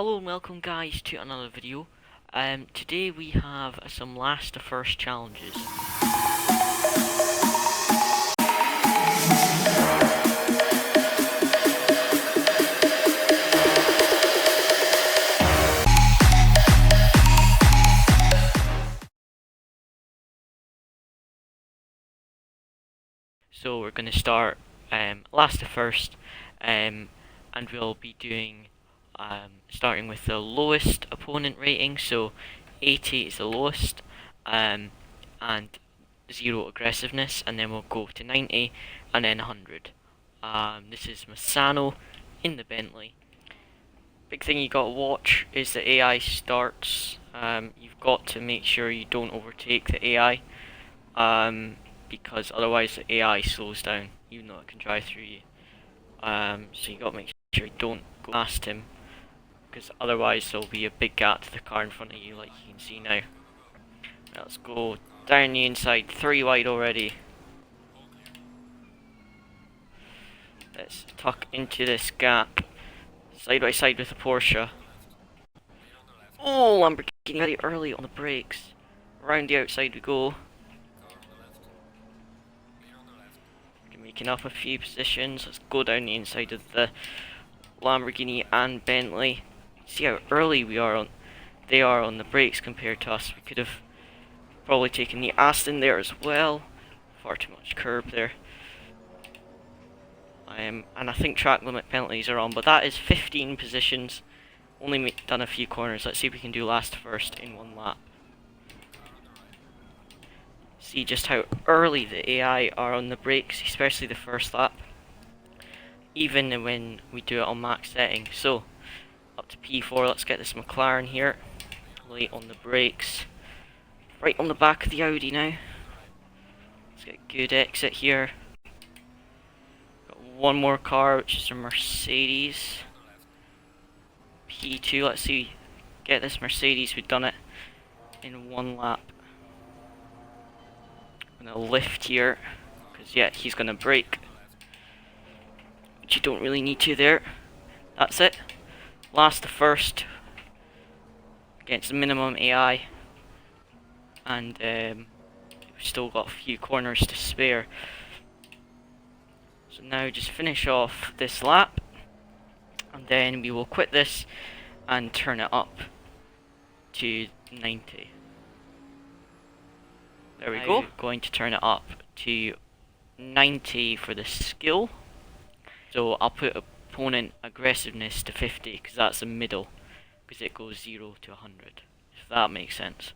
Hello and welcome guys to another video. Today we have some last to first challenges. So we're going to start last to first, and we'll be doing starting with the lowest opponent rating. So 80 is the lowest, and 0 aggressiveness, and then we'll go to 90 and then 100. This is Misano in the Bentley. Big thing you got to watch is the AI starts. You've got to make sure you don't overtake the AI. Because otherwise the AI slows down, even though it can drive through you. So you got to make sure you don't go past him, because otherwise there'll be a big gap to the car in front of you, like you can see now. Now let's go down the inside, 3 wide already. Let's tuck into this gap, side by side with the Porsche. Oh, Lamborghini very early on the brakes. Around the outside we go. Making up a few positions. Let's go down the inside of the Lamborghini and Bentley. See how early they are on the brakes compared to us. We could have probably taken the Aston there as well. Far too much curb there. And I think track limit penalties are on, but that is 15 positions. Only done a few corners. Let's see if we can do last first in one lap. See just how early the AI are on the brakes, especially the first lap, even when we do it on max setting. So up to P4, let's get this McLaren here, late on the brakes, right on the back of the Audi now. Let's get a good exit here. Got one more car, which is a Mercedes. P2, let's see, get this Mercedes, we've done it in one lap. I'm gonna lift here, because yeah, he's gonna brake, which you don't really need to there. That's it. Last to first against the minimum AI, and we've still got a few corners to spare. So now just finish off this lap, and then we will quit this and turn it up to 90. There we go. Going to turn it up to 90 for the skill. So I'll put opponent aggressiveness to 50, because that's the middle, because it goes 0 to 100, if that makes sense.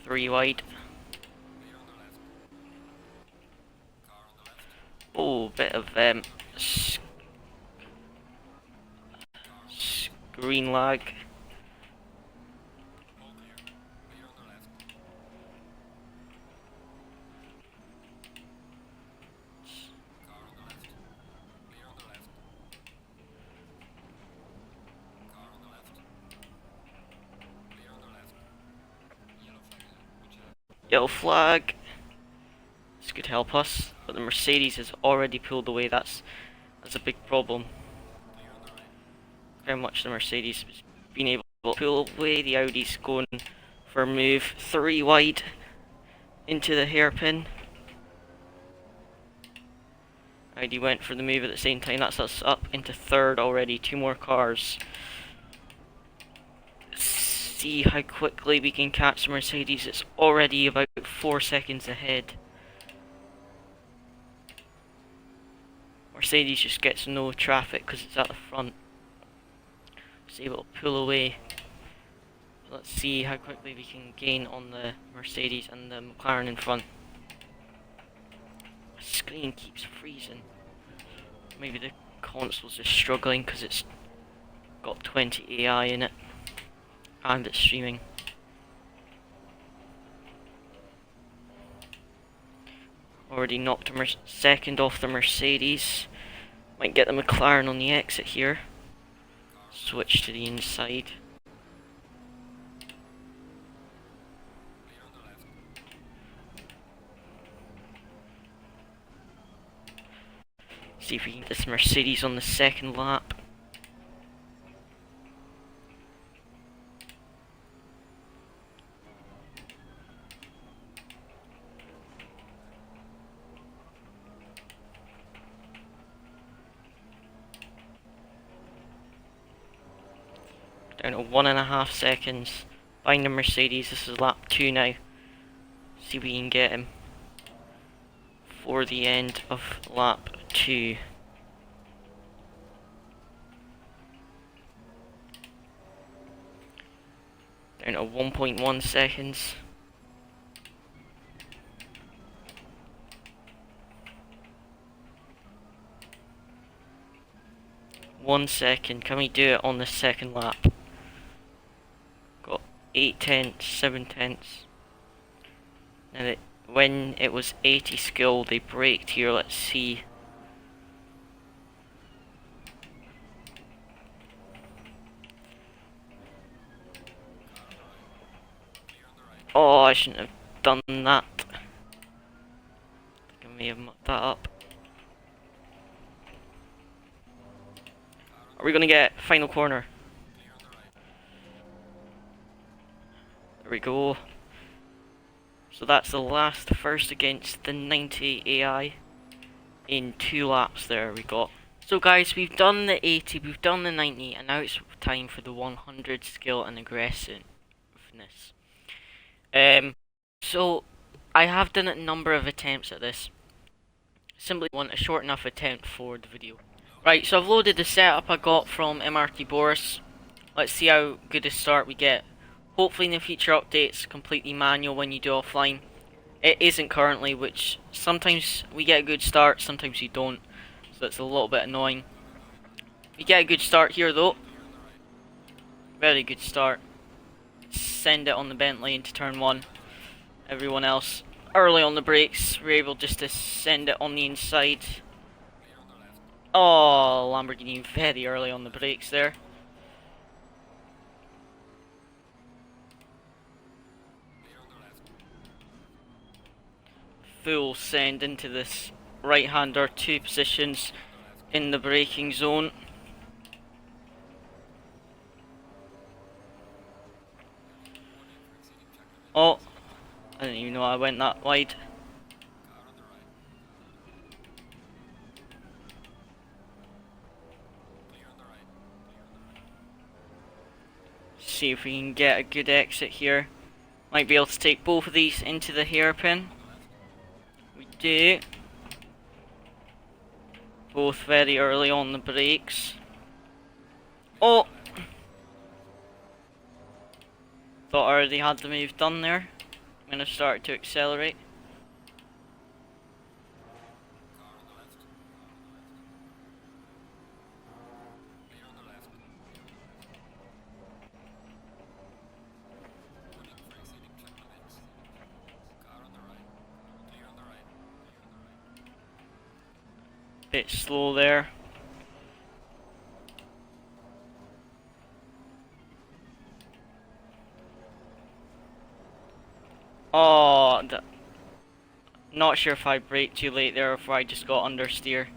Three wide. Oh, bit of screen lag. Yellow flag. This could help us, but the Mercedes has already pulled away. That's a big problem. How much the Mercedes has been able to pull away. The Audi's going for a move 3 wide into the hairpin. Audi went for the move at the same time. That's us up into third already. 2 more cars. See how quickly we can catch the Mercedes. It's already about 4 seconds ahead. Mercedes just gets no traffic because it's at the front. It's able to pull away. Let's see how quickly we can gain on the Mercedes and the McLaren in front. The screen keeps freezing. Maybe the console's just struggling because it's got 20 AI in it. And it's streaming. Already knocked a second off the Mercedes. Might get the McLaren on the exit here. Switch to the inside. See if we can get this Mercedes on the second lap. Down to 1.5 seconds. Behind the Mercedes, this is lap 2 now. See if we can get him for the end of lap 2. Down to 1.1 seconds. One second. Can we do it on the second lap? Got 8 tenths, 7 tenths. Now when it was 80 skill, they braked here. Let's see. Oh, I shouldn't have done that. I think I may have mucked that up. Are we gonna get final corner? There we go. So that's the last first against the 90 AI in 2 laps there we got. So guys, we've done the 80, we've done the 90, and now it's time for the 100 skill and aggressiveness. So I have done a number of attempts at this. Simply want a short enough attempt for the video. Right, so I've loaded the setup I got from MRT Boris. Let's see how good a start we get. Hopefully in the future updates, completely manual when you do offline. It isn't currently, which sometimes we get a good start, sometimes we don't. So it's a little bit annoying. We get a good start here though. Very good start. Send it on the Bentley into turn 1. Everyone else early on the brakes. We're able just to send it on the inside. Oh, Lamborghini very early on the brakes there. Full send into this right-hander, 2 positions in the braking zone. Oh, I didn't even know I went that wide. See if we can get a good exit here. Might be able to take both of these into the hairpin. We do. Both very early on the brakes. Oh! Thought I already had the move done there. I'm gonna start to accelerate. Bit slow there. Oh, not sure if I braked too late there or if I just got understeer.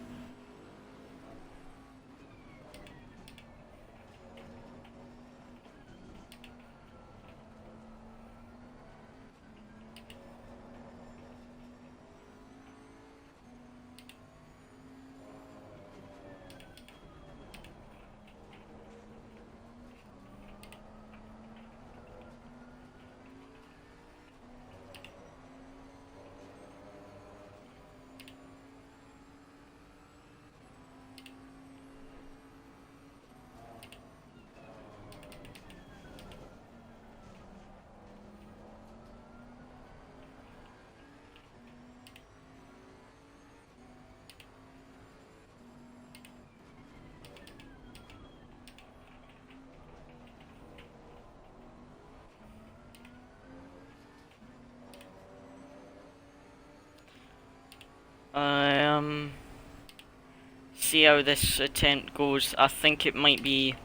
See how this attempt goes. I think it might be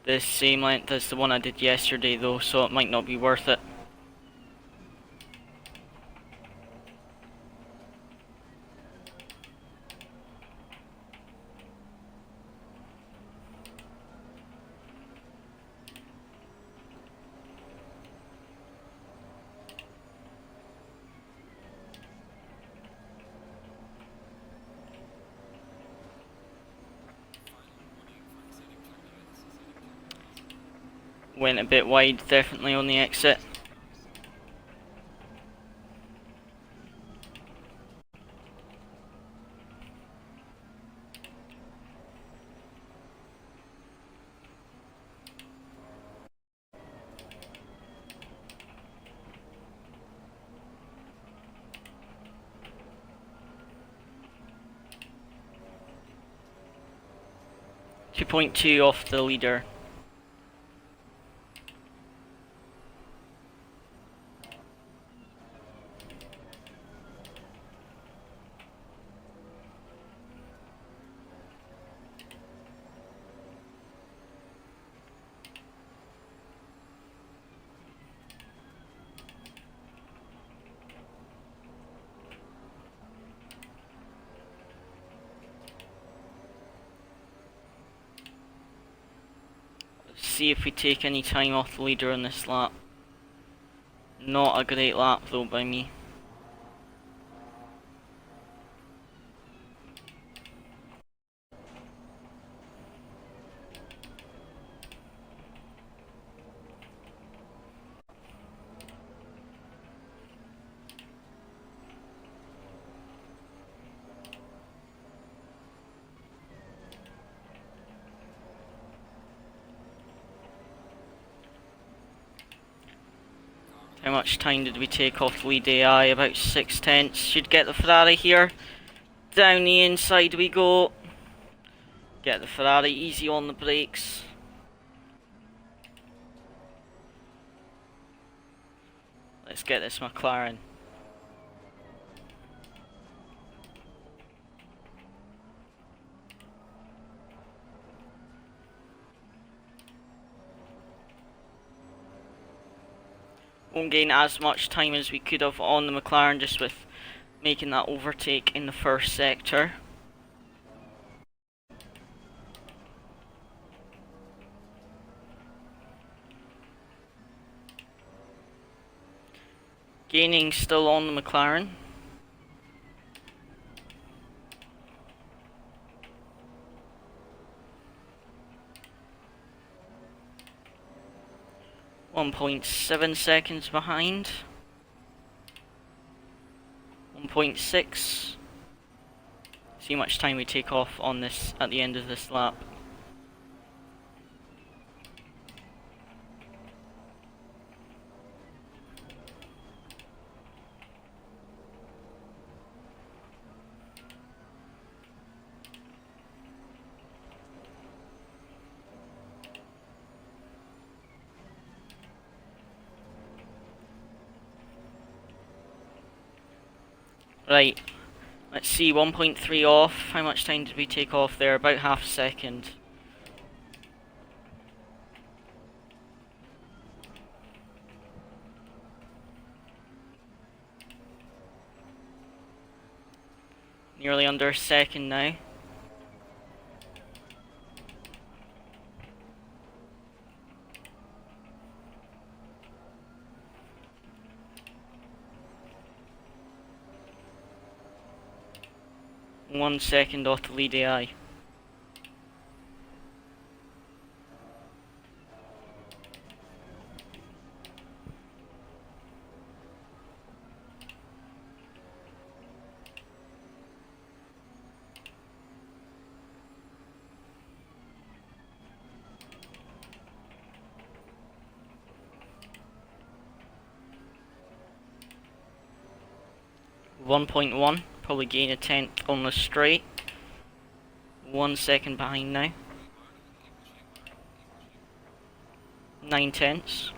the same length as the one I did yesterday though, so it might not be worth it. Went a bit wide, definitely on the exit. .2 off the leader. See if we take any time off the leader on this lap. Not a great lap though by me. How much time did we take off the lead AI? About 6/10. Should get the Ferrari here. Down the inside we go. Get the Ferrari, easy on the brakes. Let's get this McLaren. Won't gain as much time as we could have on the McLaren just with making that overtake in the first sector. Gaining still on the McLaren. .7 seconds behind. 1.6. See how much time we take off on this at the end of this lap. Right, let's see, 1.3 off. How much time did we take off there? About half a second. Nearly under a second now. One second off the lead AI. .1, probably gain a tenth on the straight. 1 second behind now. 9/10.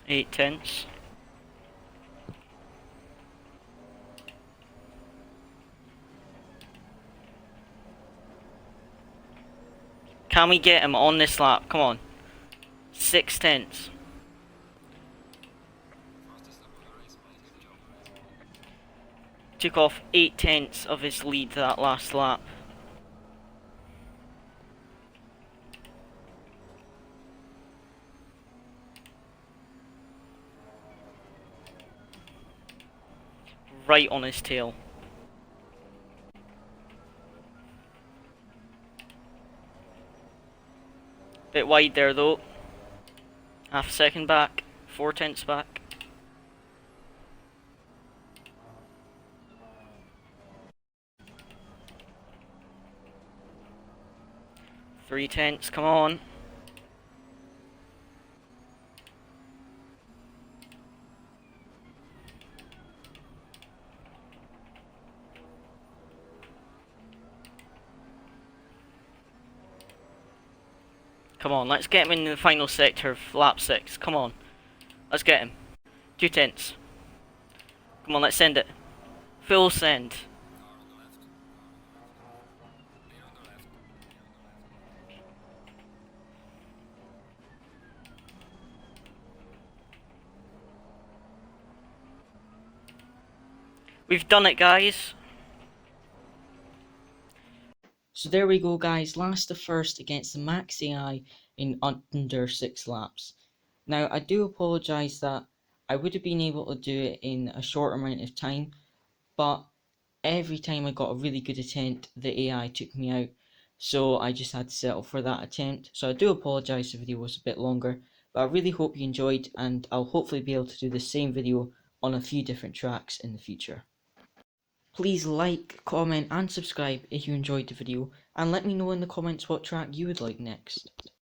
Eight tenths. Can we get him on this lap? Come on. 6/10. Took off 8/10 of his lead that last lap. right on his tail. Bit wide there though. Half a second back. 4/10 back. Three tenths, come on. Come on, let's get him in the final sector of lap 6. Come on. Let's get him. 2 tenths. Come on, let's send it. Full send. We've done it, guys. So there we go, guys. Last to first against the Max AI in under 6 laps. Now, I do apologise that I would have been able to do it in a shorter amount of time, but every time I got a really good attempt, the AI took me out. So I just had to settle for that attempt. So I do apologise if the video was a bit longer, but I really hope you enjoyed, and I'll hopefully be able to do the same video on a few different tracks in the future. Please like, comment and subscribe if you enjoyed the video, and let me know in the comments what track you would like next.